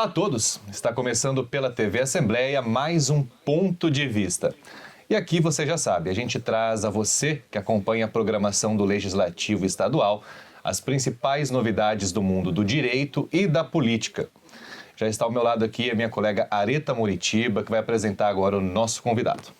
Olá a todos! Está começando pela TV Assembleia mais um Ponto de Vista. E aqui você já sabe, a gente traz a você que acompanha a programação do Legislativo Estadual as principais novidades do mundo do direito e da política. Já está ao meu lado aqui a minha colega Areta Moritiba, que vai apresentar agora o nosso convidado.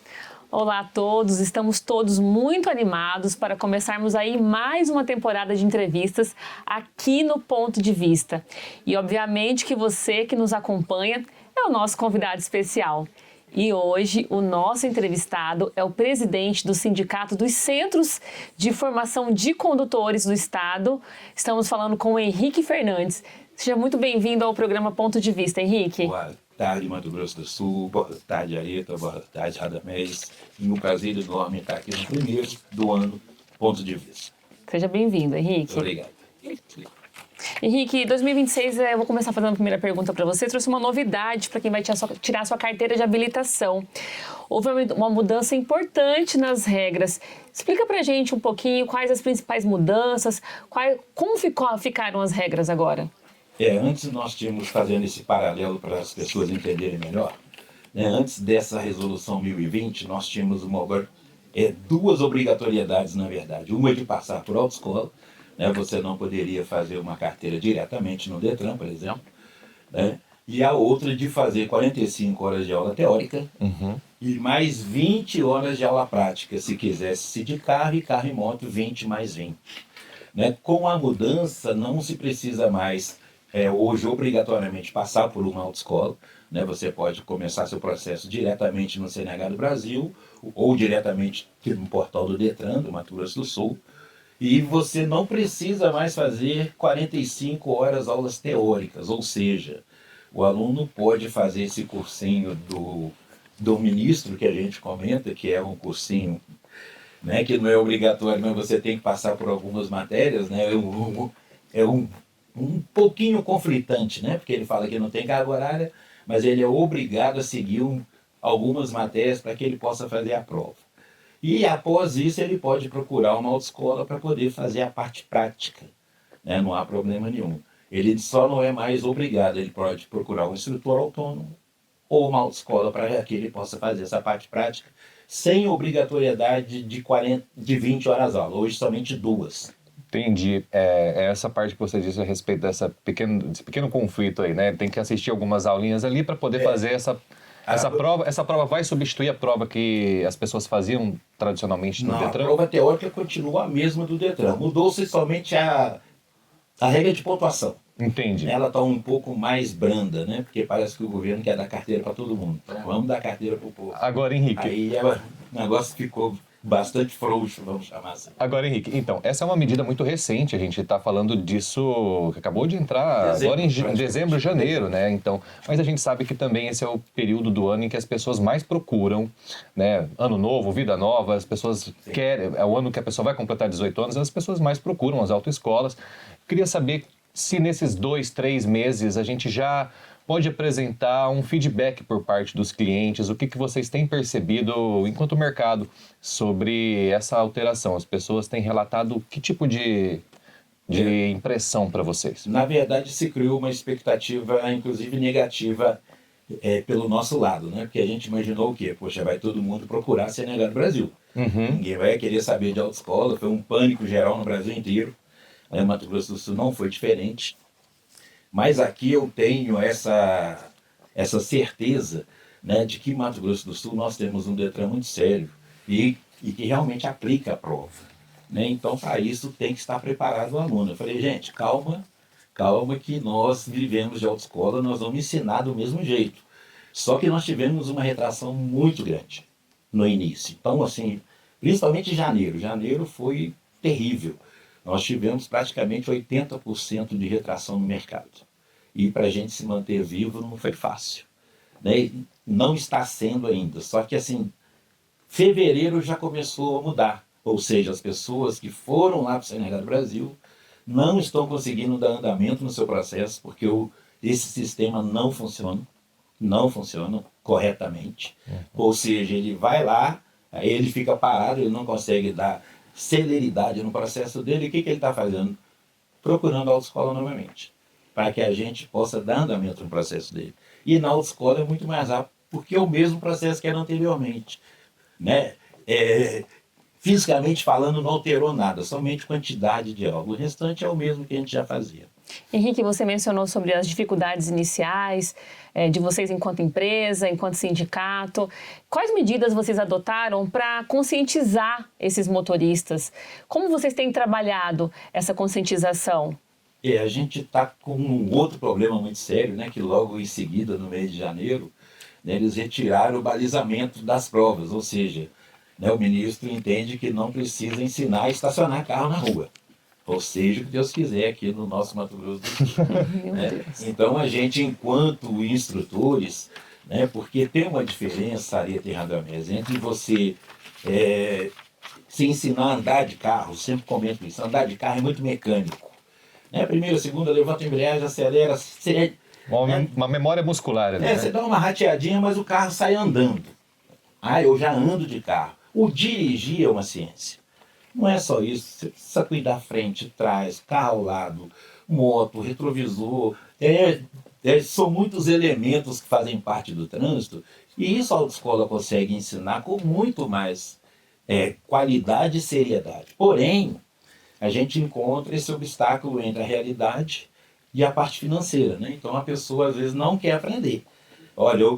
Olá a todos, estamos todos muito animados para começarmos aí mais uma temporada de entrevistas aqui no Ponto de Vista. E obviamente que você que nos acompanha é o nosso convidado especial. E hoje o nosso entrevistado é o presidente do Sindicato dos Centros de Formação de Condutores do Estado. Estamos falando com o Henrique Fernandes. Seja muito bem-vindo ao programa Ponto de Vista, Henrique. Boa tarde, Mato Grosso do Sul. Boa tarde, Areta. Boa tarde, Radamés. E um prazer enorme estar aqui no primeiro do ano Ponto de Vista. Seja bem-vindo, Henrique. Obrigado. Henrique, 2026, eu vou começar fazendo a primeira pergunta para você. Trouxe uma novidade para quem vai tirar sua carteira de habilitação. Houve uma mudança importante nas regras. Explica para a gente um pouquinho quais as principais mudanças, como ficaram as regras agora. Antes nós tínhamos, fazendo esse paralelo para as pessoas entenderem melhor, antes dessa resolução 1020, nós tínhamos duas obrigatoriedades, na verdade. Uma de passar por autoescola, você não poderia fazer uma carteira diretamente no Detran, por exemplo, e a outra de fazer 45 horas de aula teórica e mais 20 horas de aula prática, se quisesse de carro e moto, 20 mais 20. Com a mudança, não se precisa mais hoje obrigatoriamente passar por uma autoescola, você pode começar seu processo diretamente no CNH do Brasil ou diretamente no portal do Detran, do Mato Grosso do Sul, e você não precisa mais fazer 45 horas aulas teóricas, ou seja, o aluno pode fazer esse cursinho do ministro que a gente comenta, que é um cursinho que não é obrigatório, mas você tem que passar por algumas matérias, é um pouquinho conflitante, porque ele fala que não tem carga horária, mas ele é obrigado a seguir algumas matérias para que ele possa fazer a prova. E após isso ele pode procurar uma autoescola para poder fazer a parte prática, não há problema nenhum. Ele só não é mais obrigado, ele pode procurar um instrutor autônomo ou uma autoescola para que ele possa fazer essa parte prática sem obrigatoriedade de 20 horas aula, hoje somente 2. Entendi. Essa parte que você disse a respeito desse pequeno conflito aí, Tem que assistir algumas aulinhas ali para poder fazer essa prova. Essa prova vai substituir a prova que as pessoas faziam tradicionalmente no Detran? A prova teórica continua a mesma do Detran. Mudou-se somente a regra de pontuação. Entendi. Ela está um pouco mais branda, Porque parece que o governo quer dar carteira para todo mundo. Então, vamos dar carteira para o povo. Agora, Henrique. Aí o negócio ficou bastante frouxo, vamos chamar assim. Agora, Henrique, então, essa é uma medida muito recente, a gente está falando disso, que acabou de entrar agora em dezembro, janeiro, Então, mas a gente sabe que também esse é o período do ano em que as pessoas mais procuram, Ano novo, vida nova, as pessoas querem, é o ano que a pessoa vai completar 18 anos, as pessoas mais procuram as autoescolas. Queria saber se nesses 2, 3 meses a gente já pode apresentar um feedback por parte dos clientes, o que vocês têm percebido enquanto mercado sobre essa alteração? As pessoas têm relatado que tipo de impressão para vocês? Na verdade, se criou uma expectativa, inclusive negativa, pelo nosso lado, Porque a gente imaginou o quê? Poxa, vai todo mundo procurar CNH do Brasil. Ninguém vai querer saber de autoescola, foi um pânico geral no Brasil inteiro. Mato Grosso do Sul não foi diferente. Mas aqui eu tenho essa certeza, de que em Mato Grosso do Sul nós temos um Detran muito sério e que realmente aplica a prova. Então, para isso, tem que estar preparado o aluno. Eu falei, gente, calma que nós vivemos de autoescola, nós vamos ensinar do mesmo jeito. Só que nós tivemos uma retração muito grande no início. Então, assim, principalmente em janeiro. Janeiro foi terrível. Nós tivemos praticamente 80% de retração no mercado. E para a gente se manter vivo não foi fácil. Não está sendo ainda. Só que assim, fevereiro já começou a mudar. Ou seja, as pessoas que foram lá para o CNH do Brasil não estão conseguindo dar andamento no seu processo, porque esse sistema não funciona corretamente. Ou seja, ele vai lá, aí ele fica parado, ele não consegue dar celeridade no processo dele. O que ele está fazendo? Procurando a autoescola novamente. para que a gente possa dar andamento no processo dele. E na autoescola é muito mais rápido, porque é o mesmo processo que era anteriormente. Né? Fisicamente falando, não alterou nada, somente quantidade de aula. O restante é o mesmo que a gente já fazia. Henrique, você mencionou sobre as dificuldades iniciais de vocês enquanto empresa, enquanto sindicato. Quais medidas vocês adotaram para conscientizar esses motoristas? Como vocês têm trabalhado essa conscientização? A gente está com um outro problema muito sério, né, que logo em seguida, no mês de janeiro, né, eles retiraram o balizamento das provas, ou seja, né, o ministro entende que não precisa ensinar a estacionar carro na rua. Ou seja, o que Deus quiser aqui no nosso Mato Grosso do Sul. Né? Então a gente, enquanto instrutores, né, porque tem uma diferença, Areta e Radamés, entre você se ensinar a andar de carro, sempre comento isso, andar de carro é muito mecânico. Né? Primeira, segunda, levanta a embreagem, acelera, uma memória muscular. Né? Você dá uma rateadinha, mas o carro sai andando. Eu já ando de carro. O dirigir é uma ciência. Não é só isso, você precisa cuidar frente, trás, carro ao lado, moto, retrovisor. São muitos elementos que fazem parte do trânsito e isso a autoescola consegue ensinar com muito mais qualidade e seriedade. Porém, a gente encontra esse obstáculo entre a realidade e a parte financeira. Né? Então a pessoa às vezes não quer aprender. Olha,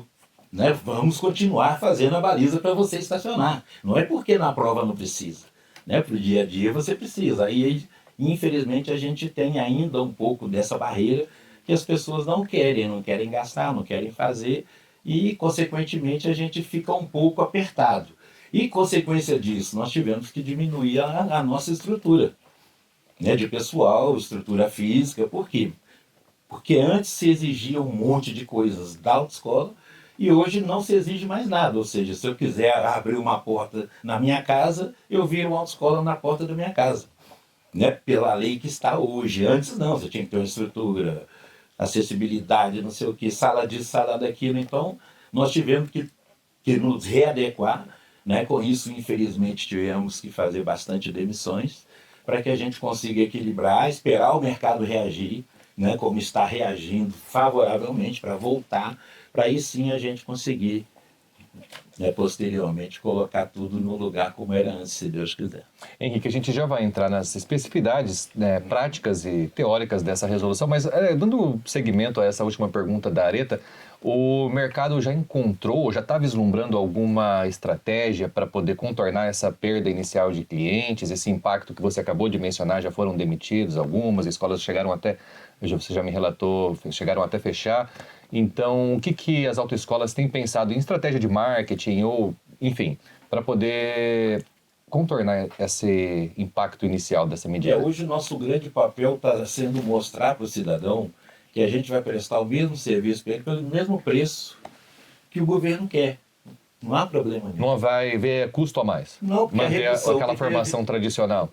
vamos continuar fazendo a baliza para você estacionar. Não é porque na prova não precisa. Né? Para o dia a dia você precisa. Aí, infelizmente, a gente tem ainda um pouco dessa barreira que as pessoas não querem gastar, não querem fazer e, consequentemente, a gente fica um pouco apertado. E, consequência disso, nós tivemos que diminuir a nossa estrutura, né? De pessoal, estrutura física. Por quê? Porque antes se exigia um monte de coisas da autoescola e hoje não se exige mais nada. Ou seja, se eu quiser abrir uma porta na minha casa, eu viro uma autoescola na porta da minha casa. Né? Pela lei que está hoje. Antes não, você tinha que ter uma estrutura, acessibilidade, não sei o que, sala disso, sala daquilo. Então, nós tivemos que nos readequar. Né? Com isso, infelizmente, tivemos que fazer bastante demissões para que a gente consiga equilibrar, esperar o mercado reagir, né? Como está reagindo favoravelmente para voltar, para aí sim a gente conseguir, né, posteriormente, colocar tudo no lugar como era antes, se Deus quiser. Henrique, a gente já vai entrar nas especificidades, né, práticas e teóricas dessa resolução, mas dando seguimento a essa última pergunta da Areta, o mercado já encontrou, já está vislumbrando alguma estratégia para poder contornar essa perda inicial de clientes, esse impacto que você acabou de mencionar, já foram demitidos algumas, escolas chegaram até, você já me relatou, chegaram até fechar. Então, o que as autoescolas têm pensado em estratégia de marketing ou, enfim, para poder contornar esse impacto inicial dessa medida? Hoje o nosso grande papel está sendo mostrar para o cidadão que a gente vai prestar o mesmo serviço para ele pelo mesmo preço que o governo quer. Não há problema nenhum. Não vai ver custo a mais? Não, porque manter aquela formação tradicional.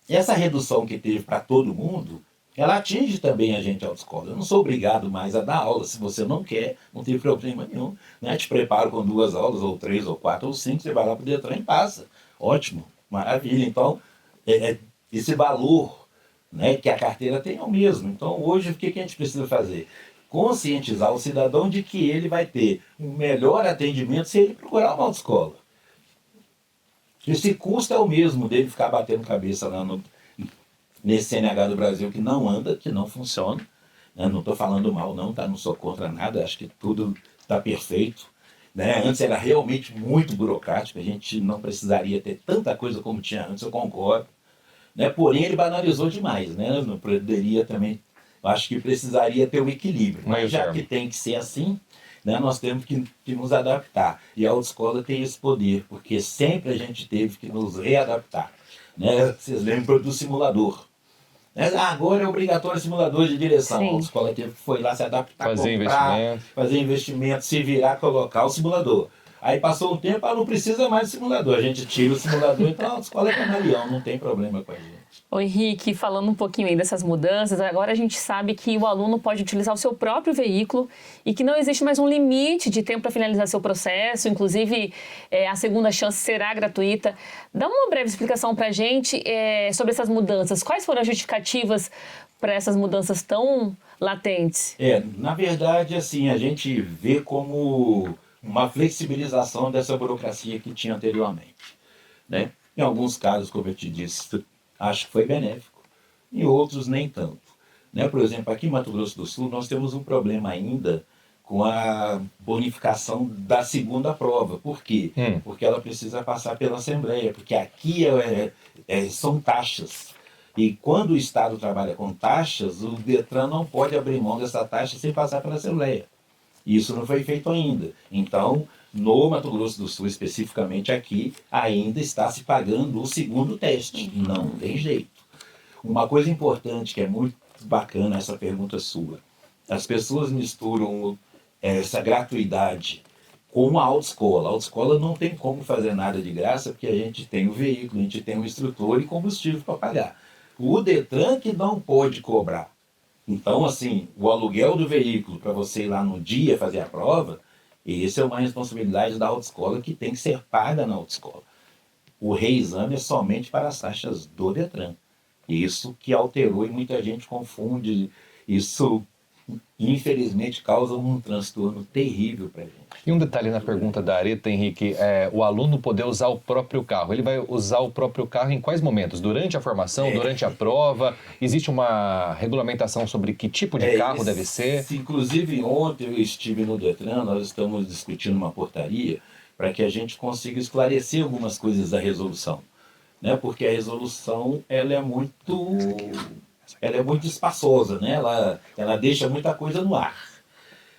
Essa redução que teve para todo mundo, ela atinge também a gente autoescola. Eu não sou obrigado mais a dar aula. Se você não quer, não tem problema nenhum. Né? Te preparo com 2 aulas, ou 3, ou 4, ou 5, você vai lá para o Detran e passa. Ótimo, maravilha. Então, esse valor, né, que a carteira tem é o mesmo. Então, hoje, o que a gente precisa fazer? Conscientizar o cidadão de que ele vai ter um melhor atendimento se ele procurar uma autoescola. Esse custo é o mesmo dele ficar batendo cabeça lá nesse CNH do Brasil que não anda, que não funciona. Né? Não estou falando mal não, tá? Não sou contra nada, acho que tudo está perfeito. Né? Antes era realmente muito burocrático, a gente não precisaria ter tanta coisa como tinha antes, eu concordo. Né? Porém, ele banalizou demais, né? Não poderia também, acho que precisaria ter um equilíbrio. Mas já que tem que ser assim, né, nós temos que nos adaptar. E a autoescola tem esse poder, porque sempre a gente teve que nos readaptar. Né? Vocês lembram do simulador. Né? Agora é obrigatório simulador de direção. Sim. A autoescola foi lá se adaptar, fazer investimento, se virar, colocar o simulador. Aí passou um tempo, não precisa mais de simulador. A gente tira o simulador, então a autoescola é camaleão, não tem problema com a gente. Ô Henrique, falando um pouquinho aí dessas mudanças, agora a gente sabe que o aluno pode utilizar o seu próprio veículo e que não existe mais um limite de tempo para finalizar seu processo, inclusive a segunda chance será gratuita. Dá uma breve explicação para a gente sobre essas mudanças. Quais foram as justificativas para essas mudanças tão latentes? Na verdade, assim, a gente vê como uma flexibilização dessa burocracia que tinha anteriormente, né? Em alguns casos, como eu te disse, acho que foi benéfico, em outros nem tanto, né? Por exemplo, aqui em Mato Grosso do Sul nós temos um problema ainda com a bonificação da segunda prova. Por quê? Porque ela precisa passar pela Assembleia, porque aqui são taxas. E quando o Estado trabalha com taxas, o Detran não pode abrir mão dessa taxa sem passar pela Assembleia. Isso não foi feito ainda. Então, no Mato Grosso do Sul, especificamente aqui, ainda está se pagando o segundo teste. Não tem jeito. Uma coisa importante, que é muito bacana essa pergunta sua, as pessoas misturam essa gratuidade com a autoescola. A autoescola não tem como fazer nada de graça, porque a gente tem o veículo, a gente tem o instrutor e combustível para pagar. O Detran que não pode cobrar. Então, assim, o aluguel do veículo para você ir lá no dia fazer a prova, essa é uma responsabilidade da autoescola que tem que ser paga na autoescola. O reexame é somente para as taxas do Detran. Isso que alterou e muita gente confunde. Isso, infelizmente, causa um transtorno terrível para a gente. E um detalhe na pergunta da Areta, Henrique, o aluno poder usar o próprio carro. Ele vai usar o próprio carro em quais momentos? Durante a formação, durante a prova? Existe uma regulamentação sobre que tipo de carro deve ser? Inclusive, ontem eu estive no Detran, nós estamos discutindo uma portaria para que a gente consiga esclarecer algumas coisas da resolução, né? Porque a resolução ela é muito espaçosa, né? Ela deixa muita coisa no ar.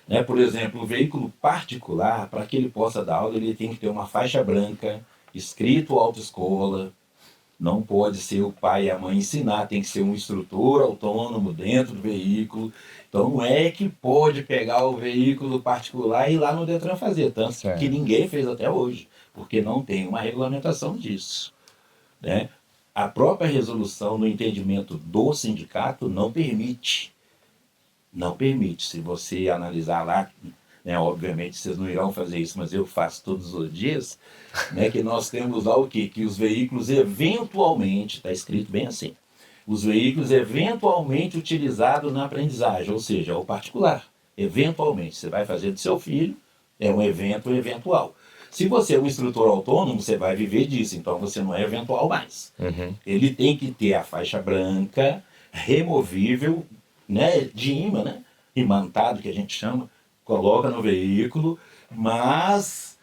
Né? Por exemplo, o veículo particular, para que ele possa dar aula, ele tem que ter uma faixa branca, escrito autoescola, não pode ser o pai e a mãe ensinar, tem que ser um instrutor autônomo dentro do veículo. Então não é que pode pegar o veículo particular e ir lá no Detran fazer, tanto que ninguém fez até hoje, porque não tem uma regulamentação disso, né? A própria resolução, no entendimento do sindicato, não permite. Não permite. Se você analisar lá, né, obviamente vocês não irão fazer isso, mas eu faço todos os dias, né, que nós temos lá o quê? Que os veículos eventualmente, está escrito bem assim, os veículos eventualmente utilizados na aprendizagem, ou seja, o particular. Eventualmente, você vai fazer do seu filho, é um evento eventual. Se você é um instrutor autônomo, você vai viver disso, então você não é eventual mais. Ele tem que ter a faixa branca, removível, né, de imã, né, imantado, que a gente chama, coloca no veículo, mas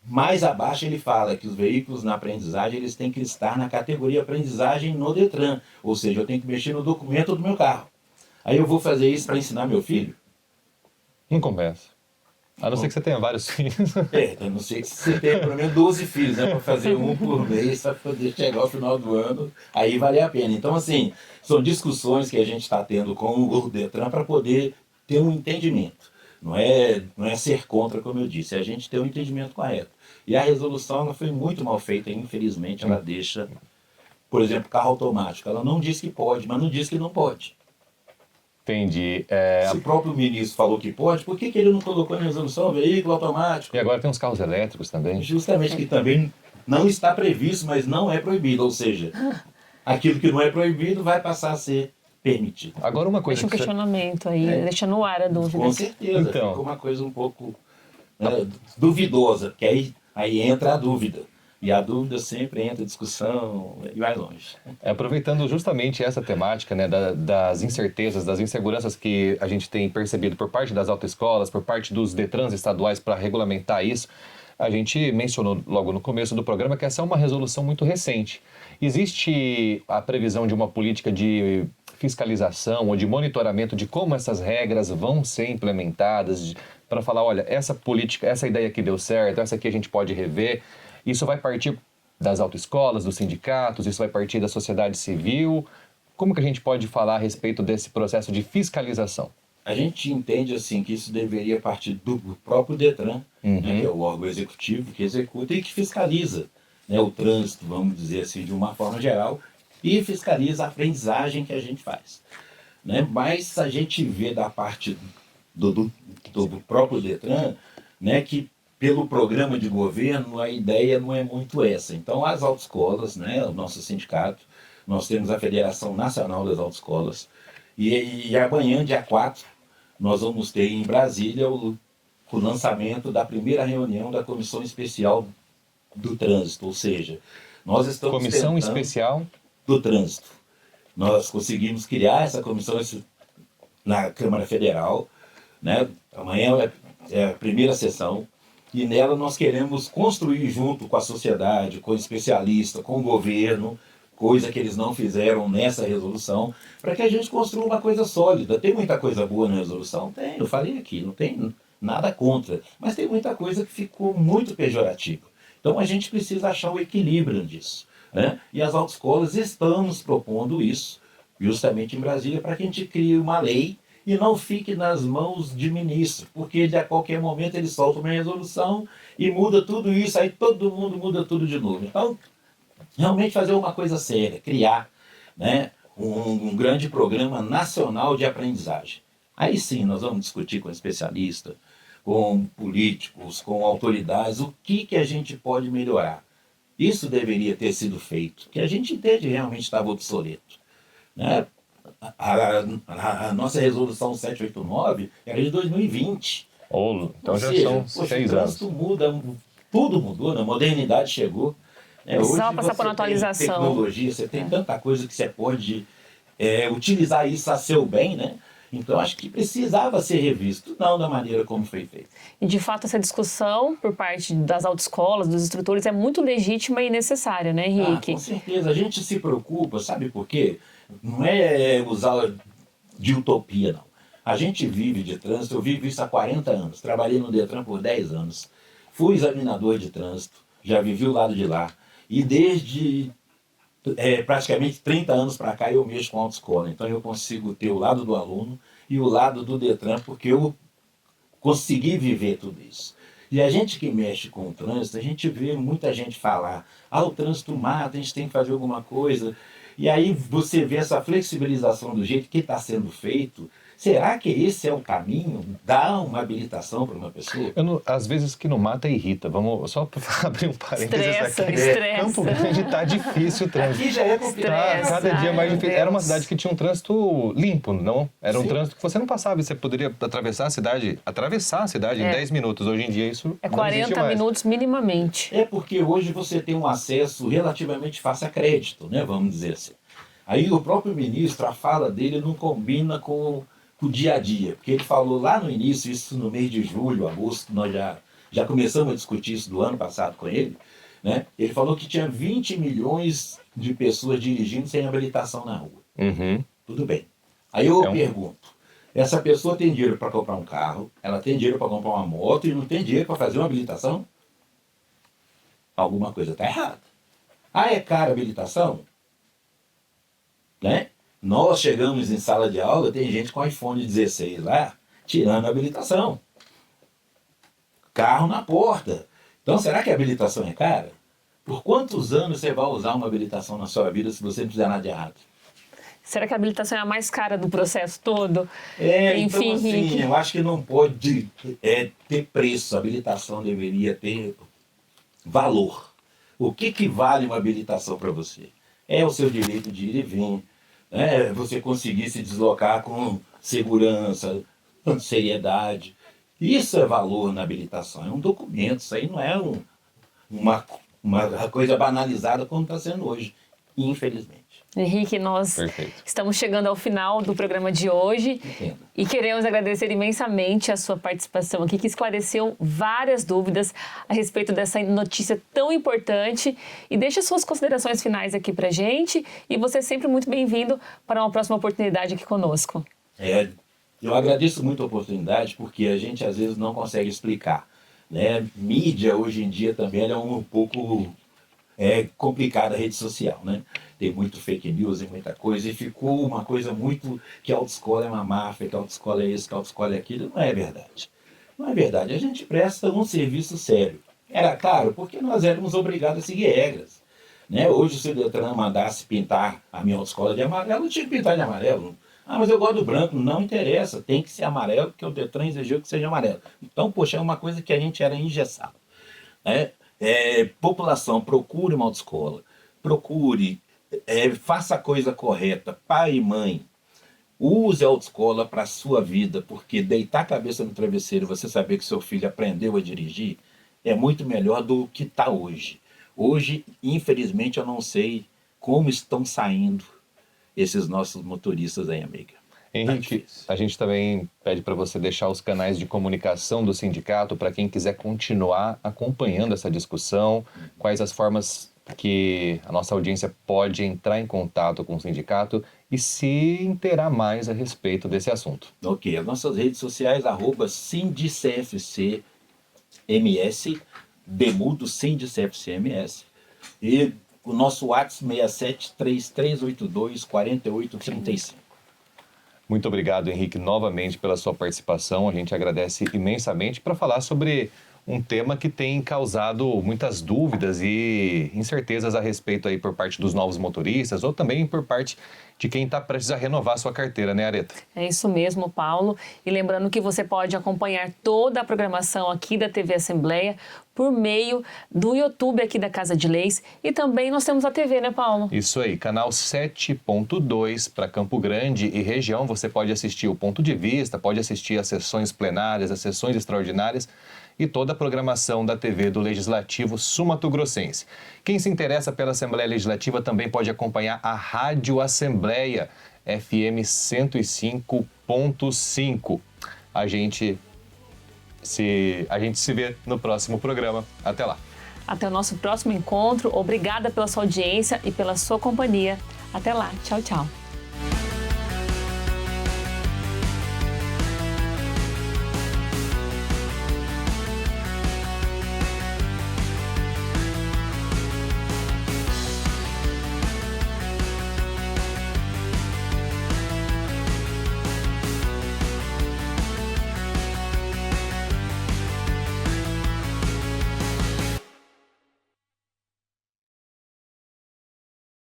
mais abaixo ele fala que os veículos na aprendizagem eles têm que estar na categoria aprendizagem no Detran, ou seja, eu tenho que mexer no documento do meu carro. Aí eu vou fazer isso para ensinar meu filho? Não compensa. A não ser que você tenha vários filhos. A não ser que você tenha pelo menos 12 filhos, né, para fazer um por mês, para poder chegar ao final do ano, aí vale a pena. Então, assim, são discussões que a gente está tendo com o Detran para poder ter um entendimento. Não é ser contra, como eu disse, é a gente ter um entendimento correto. E a resolução ela foi muito mal feita, infelizmente, ela deixa, por exemplo, carro automático. Ela não diz que pode, mas não diz que não pode. Entendi. Se o próprio ministro falou que pode, por que ele não colocou na resolução veículo automático? E agora tem uns carros elétricos também. Justamente, que também não está previsto, mas não é proibido. Ou seja, aquilo que não é proibido vai passar a ser permitido. Agora uma coisa Deixa um questionamento aí, deixa no ar a dúvida. Com certeza, então, fica uma coisa um pouco duvidosa, porque aí entra a dúvida. E a dúvida sempre entra em discussão e vai longe. Aproveitando justamente essa temática, né, das incertezas, das inseguranças que a gente tem percebido por parte das autoescolas, por parte dos Detrans estaduais para regulamentar isso, a gente mencionou logo no começo do programa que essa é uma resolução muito recente. Existe a previsão de uma política de fiscalização ou de monitoramento de como essas regras vão ser implementadas para falar, olha, essa política, essa ideia aqui deu certo, essa aqui a gente pode rever. Isso vai partir das autoescolas, dos sindicatos, isso vai partir da sociedade civil. Como que a gente pode falar a respeito desse processo de fiscalização? A gente entende assim que isso deveria partir do próprio Detran, né, que é o órgão executivo que executa e que fiscaliza, né, o trânsito, vamos dizer assim, de uma forma geral, e fiscaliza a aprendizagem que a gente faz. Né? Mas a gente vê da parte do próprio Detran, né, que pelo programa de governo a ideia não é muito essa. Então as autoescolas, né, o nosso sindicato, nós temos a Federação Nacional das Autoescolas, e amanhã, dia 4, nós vamos ter em Brasília o lançamento da primeira reunião da Comissão Especial do Trânsito, ou seja, nós estamos Comissão Especial do Trânsito. Nós conseguimos criar essa comissão na Câmara Federal, né? Amanhã é a primeira sessão, e nela nós queremos construir junto com a sociedade, com o especialista, com o governo, coisa que eles não fizeram nessa resolução, para que a gente construa uma coisa sólida. Tem muita coisa boa na resolução? Tem, eu falei aqui, não tem nada contra, mas tem muita coisa que ficou muito pejorativa. Então a gente precisa achar o equilíbrio disso. Né? E as autoescolas estamos propondo isso, justamente em Brasília, para que a gente crie uma lei e não fique nas mãos de ministro, porque a qualquer momento eles soltam uma resolução e muda tudo isso, aí todo mundo muda tudo de novo. Então, realmente fazer uma coisa séria, criar, né, um grande programa nacional de aprendizagem. Aí sim nós vamos discutir com especialistas, com políticos, com autoridades, o que a gente pode melhorar. Isso deveria ter sido feito, que a gente entende realmente estava obsoleto. Né? A nossa resolução 789 era de 2020. Então Ou já seja, são poxa, 6 o anos. trânsito muda, tudo mudou, né? A modernidade chegou. Precisava Hoje passar por uma você tem atualização. tecnologia, você tem tanta coisa que você pode utilizar isso a seu bem, né? Então acho que precisava ser revisto, não da maneira como foi feito. E de fato essa discussão por parte das autoescolas, dos instrutores, é muito legítima e necessária, né, Henrique? Com certeza, a gente se preocupa, sabe por quê? Não é usar de utopia, não. A gente vive de trânsito, eu vivo isso há 40 anos, trabalhei no Detran por 10 anos, fui examinador de trânsito, já vivi o lado de lá, e desde praticamente 30 anos para cá eu mexo com autoescola, então eu consigo ter o lado do aluno e o lado do Detran, porque eu consegui viver tudo isso. E a gente que mexe com o trânsito, a gente vê muita gente falar, o trânsito mata, a gente tem que fazer alguma coisa. E aí você vê essa flexibilização do jeito que está sendo feito. Será que esse é o caminho? Dar uma habilitação para uma pessoa? Às vezes que não mata irrita. Vamos só abrir um parênteses aqui. Estressa. Campo Grande está difícil o trânsito. Aqui já é complicado. Estressa. Cada dia mais difícil. Deus. Era uma cidade que tinha um trânsito limpo, não? Era um Sim. trânsito que você não passava. Você poderia atravessar a cidade em 10 minutos. Hoje em dia isso É não existe 40 mais. minutos minimamente. É porque hoje você tem um acesso relativamente fácil a crédito, né? Vamos dizer assim. Aí o próprio ministro, a fala dele não combina com o dia a dia. Porque ele falou lá no início, isso no mês de julho, agosto, nós já começamos a discutir isso do ano passado com ele, né? Ele falou que tinha 20 milhões de pessoas dirigindo sem habilitação na rua. Uhum. Tudo bem. Aí eu pergunto, essa pessoa tem dinheiro para comprar um carro, ela tem dinheiro para comprar uma moto e não tem dinheiro para fazer uma habilitação? Alguma coisa está errada. É cara a habilitação? Né? Nós chegamos em sala de aula, tem gente com iPhone 16 lá, tirando a habilitação. Carro na porta. Então, será que a habilitação é cara? Por quantos anos você vai usar uma habilitação na sua vida se você não fizer nada de errado? Será que a habilitação é a mais cara do processo todo? Então Enfim, assim, Henrique. eu acho que não pode ter preço. A habilitação deveria ter valor. O que vale uma habilitação para você? É o seu direito de ir e vir, né? Você conseguir se deslocar com segurança, com seriedade. Isso é valor na habilitação, é um documento, isso aí não é uma coisa banalizada como está sendo hoje, infelizmente. Henrique, nós Perfeito. estamos chegando ao final do programa de hoje. Entendo. E queremos agradecer imensamente a sua participação aqui, que esclareceu várias dúvidas a respeito dessa notícia tão importante. E deixa suas considerações finais aqui pra gente. E você é sempre muito bem-vindo para uma próxima oportunidade aqui conosco. Eu agradeço muito a oportunidade, porque a gente às vezes não consegue explicar, né? Mídia hoje em dia também é um pouco complicada a rede social, né? Tem muito fake news e muita coisa, e ficou uma coisa muito que a autoescola é uma máfia, que a autoescola é isso, que a autoescola é aquilo. Não é verdade. Não é verdade. A gente presta um serviço sério. Era caro porque nós éramos obrigados a seguir regras. Né? Hoje, se o Detran mandasse pintar a minha autoescola de amarelo, eu tinha que pintar de amarelo. Ah, mas eu gosto do branco. Não interessa, tem que ser amarelo, porque o Detran exigiu que seja amarelo. Então, poxa, é uma coisa que a gente era engessado. Né? População, procure uma autoescola. Procure, faça a coisa correta. Pai e mãe, use a autoescola para a sua vida, porque deitar a cabeça no travesseiro e você saber que seu filho aprendeu a dirigir é muito melhor do que está hoje. Hoje, infelizmente, eu não sei como estão saindo esses nossos motoristas aí, amiga. Henrique, a gente também pede para você deixar os canais de comunicação do sindicato para quem quiser continuar acompanhando essa discussão, quais as formas que a nossa audiência pode entrar em contato com o sindicato e se inteirar mais a respeito desse assunto. Ok, as nossas redes sociais, @SindicFCMS, Demudo SindicFCMS, e o nosso WhatsApp 6733824835. Muito obrigado, Henrique, novamente pela sua participação. A gente agradece imensamente para falar sobre um tema que tem causado muitas dúvidas e incertezas a respeito aí por parte dos novos motoristas ou também por parte de quem está prestes a renovar sua carteira, né, Areta? É isso mesmo, Paulo. E lembrando que você pode acompanhar toda a programação aqui da TV Assembleia por meio do YouTube aqui da Casa de Leis e também nós temos a TV, né, Paulo? Isso aí, canal 7.2 para Campo Grande e região. Você pode assistir o Ponto de Vista, pode assistir as sessões plenárias, as sessões extraordinárias e toda a programação da TV do Legislativo Sul-Mato-Grossense. Quem se interessa pela Assembleia Legislativa também pode acompanhar a Rádio Assembleia, FM 105.5. A gente se vê no próximo programa. Até lá. Até o nosso próximo encontro. Obrigada pela sua audiência e pela sua companhia. Até lá. Tchau, tchau.